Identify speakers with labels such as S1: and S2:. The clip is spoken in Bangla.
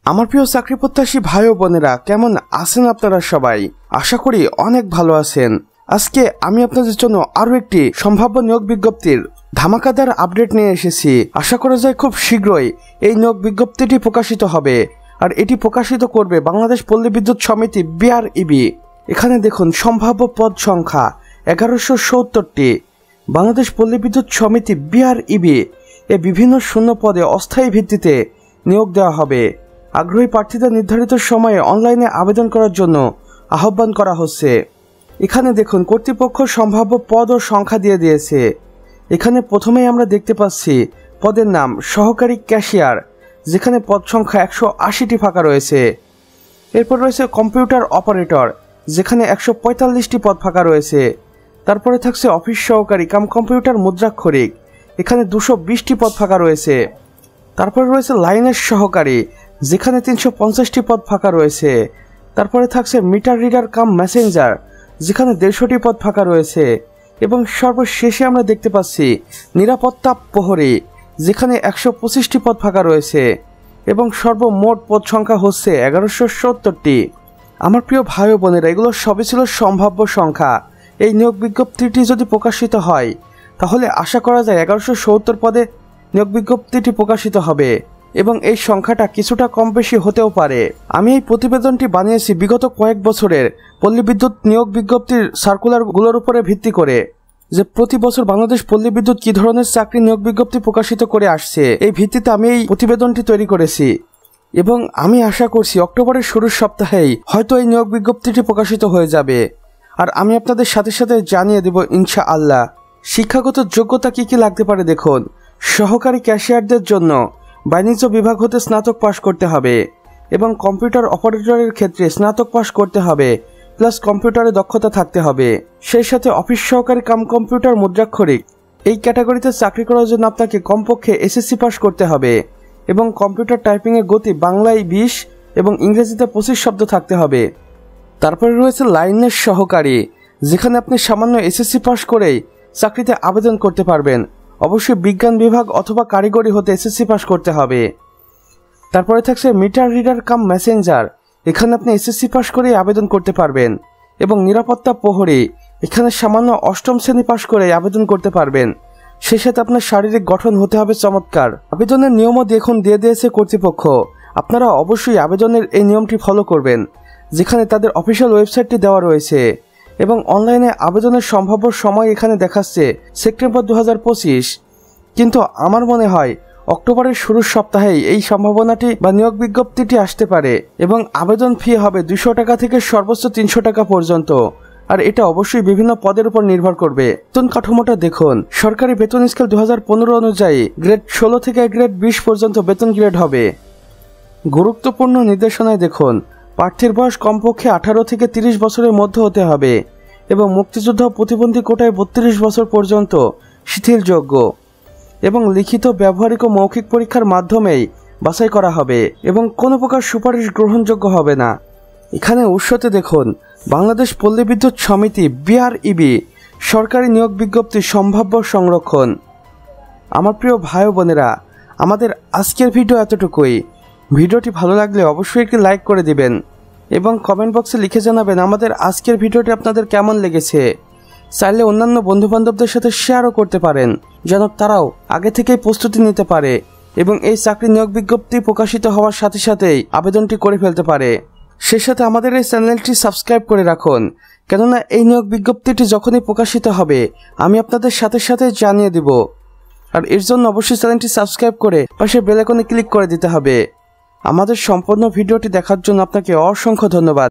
S1: আমার প্রিয় চাকরি প্রত্যাশী ভাই ও বোনেরা, কেমন আছেন আপনারা সবাই? আশা করি অনেক ভালো আছেন। আজকে আমি আপনাদের জন্য আরো একটি সম্ভাব্য নিয়োগ বিজ্ঞপ্তির ধামাকাদার আপডেট নিয়ে এসেছি। আশা করা যায় খুব শীঘ্রই এই নিয়োগ বিজ্ঞপ্তিটি প্রকাশিত হবে, আর এটি প্রকাশিত করবে বাংলাদেশ পল্লী বিদ্যুৎ সমিতি BREB। এখানে দেখুন সম্ভাব্য পদ সংখ্যা 1170টি। বাংলাদেশ পল্লী বিদ্যুৎ সমিতি BREB এ বিভিন্ন শূন্য পদে অস্থায়ী ভিত্তিতে নিয়োগ দেওয়া হবে। আগ্রহী প্রার্থীদের নির্ধারিত সময়ে অনলাইনে আবেদন করার জন্য আহ্বান করা হচ্ছে। এখানে দেখুন কর্তৃপক্ষ সম্ভাব্য পদ ও সংখ্যা দিয়ে দিয়েছে। এখানে প্রথমেই আমরা দেখতে পাচ্ছি পদের নাম সহকারী ক্যাশিয়ার, যেখানে পদ সংখ্যা 180টি ফাঁকা রয়েছে। এরপর রয়েছে কম্পিউটার অপারেটর, যেখানে 145টি পদ ফাঁকা রয়েছে। তারপরে থাকছে অফিস সহকারী কাম কম্পিউটার মুদ্রাক্ষরিক, এখানে 220টি পদ ফাঁকা রয়েছে। তারপরে রয়েছে লাইনের সহকারী, যেখানে 350টি পদ ফাঁকা রয়েছে। তারপরে থাকছে মিটার রিডার কাম মেসেঞ্জার, যেখানে 150টি পদ ফাঁকা রয়েছে। এবং সর্বশেষে আমরা দেখতে পাচ্ছি নিরাপত্তা প্রহরী, যেখানে 125টি পদ ফাঁকা রয়েছে। এবং সর্বমোট পদ সংখ্যা হচ্ছে 1170টি। আমার প্রিয় ভাই ও বোনেরা, এগুলো সবই ছিল সম্ভাব্য সংখ্যা। এই নিয়োগ বিজ্ঞপ্তিটি যদি প্রকাশিত হয়, তাহলে আশা করা যায় 1170 পদে নিয়োগ বিজ্ঞপ্তিটি প্রকাশিত হবে, এবং এই সংখ্যাটা কিছুটা কম বেশি হতেও পারে। আমি এই প্রতিবেদনটি বানিয়েছি বিগত কয়েক বছরের পল্লী বিদ্যুৎ নিয়োগ বিজ্ঞপ্তির সার্কুলারগুলোর উপরে ভিত্তি করে, যে প্রতি বছর বাংলাদেশ পল্লী বিদ্যুৎ কী ধরনের চাকরি নিয়োগ বিজ্ঞপ্তি প্রকাশিত করে আসছে। এই ভিত্তিতে আমি এই প্রতিবেদনটি তৈরি করেছি, এবং আমি আশা করছি অক্টোবরের শুরুর সপ্তাহেই হয়তো এই নিয়োগ বিজ্ঞপ্তিটি প্রকাশিত হয়ে যাবে। আর আমি আপনাদের সাথে সাথে জানিয়ে দেব ইনশাআল্লাহ। শিক্ষাগত যোগ্যতা কি কি লাগতে পারে দেখুন। সহকারী ক্যাশিয়ারদের জন্য বাণিজ্য বিভাগ হতে স্নাতক পাশ করতে হবে, এবং কম্পিউটার অপারেটরের ক্ষেত্রে স্নাতক পাশ করতে হবে, প্লাস কম্পিউটারে দক্ষতা থাকতে হবে। সেই সাথে অফিস সহকারী কাম কম্পিউটার মুদ্রাক্ষরিক এই ক্যাটাগরিতে চাকরি করার জন্য আপনাকে কমপক্ষে SSC পাশ করতে হবে, এবং কম্পিউটার টাইপিংয়ের গতি বাংলায় 20 এবং ইংরেজিতে 25 শব্দ থাকতে হবে। তারপরে রয়েছে লাইনের সহকারী, যেখানে আপনি সামান্য SSC পাশ করেই চাকরিতে আবেদন করতে পারবেন। অবশ্যই বিজ্ঞান বিভাগ অথবা কারিগরি হতে SSC পাশ করতে হবে। তারপরে থাকছে মিটার রিডার কাম মেসেঞ্জার, এখানে আপনি SSC পাশ করেই আবেদন করতে পারবেন। এবং নিরাপত্তা প্রহরী, এখানে সামান্য 8ম শ্রেণী পাশ করে আবেদন করতে পারবেন। সেই সাথে আপনার শারীরিক গঠন হতে হবে চমৎকার। আবেদনের নিয়মও দেখুন দিয়ে দিয়েছে কর্তৃপক্ষ। আপনারা অবশ্যই আবেদনের এই নিয়মটি ফলো করবেন, যেখানে তাদের অফিসিয়াল ওয়েবসাইটটি দেওয়া রয়েছে। এবং অনলাইনে আবেদনের সম্ভাব্য সময় এখানে দেখাচ্ছে সেপ্টেম্বর 2025, কিন্তু আমার মনে হয় অক্টোবরের শুরুর সপ্তাহেই এই সম্ভাবনাটি বা নিয়োগ বিজ্ঞপ্তিটি আসতে পারে। এবং আবেদন ফি হবে 200 টাকা থেকে সর্বোচ্চ 300 টাকা পর্যন্ত। আর এটা অবশ্যই বিভিন্ন পদের উপর নির্ভর করবে। বেতন কাঠামোটা দেখুন। সরকারি বেতন স্কেল 2015 অনুযায়ী গ্রেড 16 থেকে গ্রেড 20 পর্যন্ত বেতন গ্রেড হবে। গুরুত্বপূর্ণ নির্দেশনায় দেখুন, প্রার্থীর বয়স কমপক্ষে 18 থেকে 30 বছরের মধ্যে হতে হবে, এবং মুক্তিযুদ্ধ প্রতিবন্ধী কোটায় 32 বছর পর্যন্ত শিথিলযোগ্য, এবং লিখিত ব্যবহারিক ও মৌখিক পরীক্ষার মাধ্যমেই বাছাই করা হবে, এবং কোনো প্রকার সুপারিশ গ্রহণযোগ্য হবে না। এখানে উৎসতে দেখুন বাংলাদেশ পল্লী বিদ্যুৎ সমিতি BREB সরকারি নিয়োগ বিজ্ঞপ্তি সম্ভাব্য সংরক্ষণ। আমার প্রিয় ভাই ও বোনেরা, আমাদের আজকের ভিডিও এতটুকুই। ভিডিওটি ভালো লাগলে অবশ্যই একটি লাইক করে দিবেন, এবং কমেন্ট বক্সে লিখে জানাবেন আমাদের আজকের ভিডিওটি আপনাদের কেমন লেগেছে। চাইলে অন্যান্য বন্ধুবান্ধবদের সাথে শেয়ারও করতে পারেন, যেন তারাও আগে থেকেই প্রস্তুতি নিতে পারে এবং এই চাকরি নিয়োগ বিজ্ঞপ্তি প্রকাশিত হওয়ার সাথে সাথেই আবেদনটি করে ফেলতে পারে। সেই সাথে আমাদের এই চ্যানেলটি সাবস্ক্রাইব করে রাখুন, কেননা এই নিয়োগ বিজ্ঞপ্তিটি যখনই প্রকাশিত হবে আমি আপনাদের সাথে সাথে জানিয়ে দিব। আর এর জন্য অবশ্যই চ্যানেলটি সাবস্ক্রাইব করে পাশে বেল আইকনে ক্লিক করে দিতে হবে। আমাদের সম্পূর্ণ ভিডিওটি দেখার জন্য আপনাকে অসংখ্য ধন্যবাদ।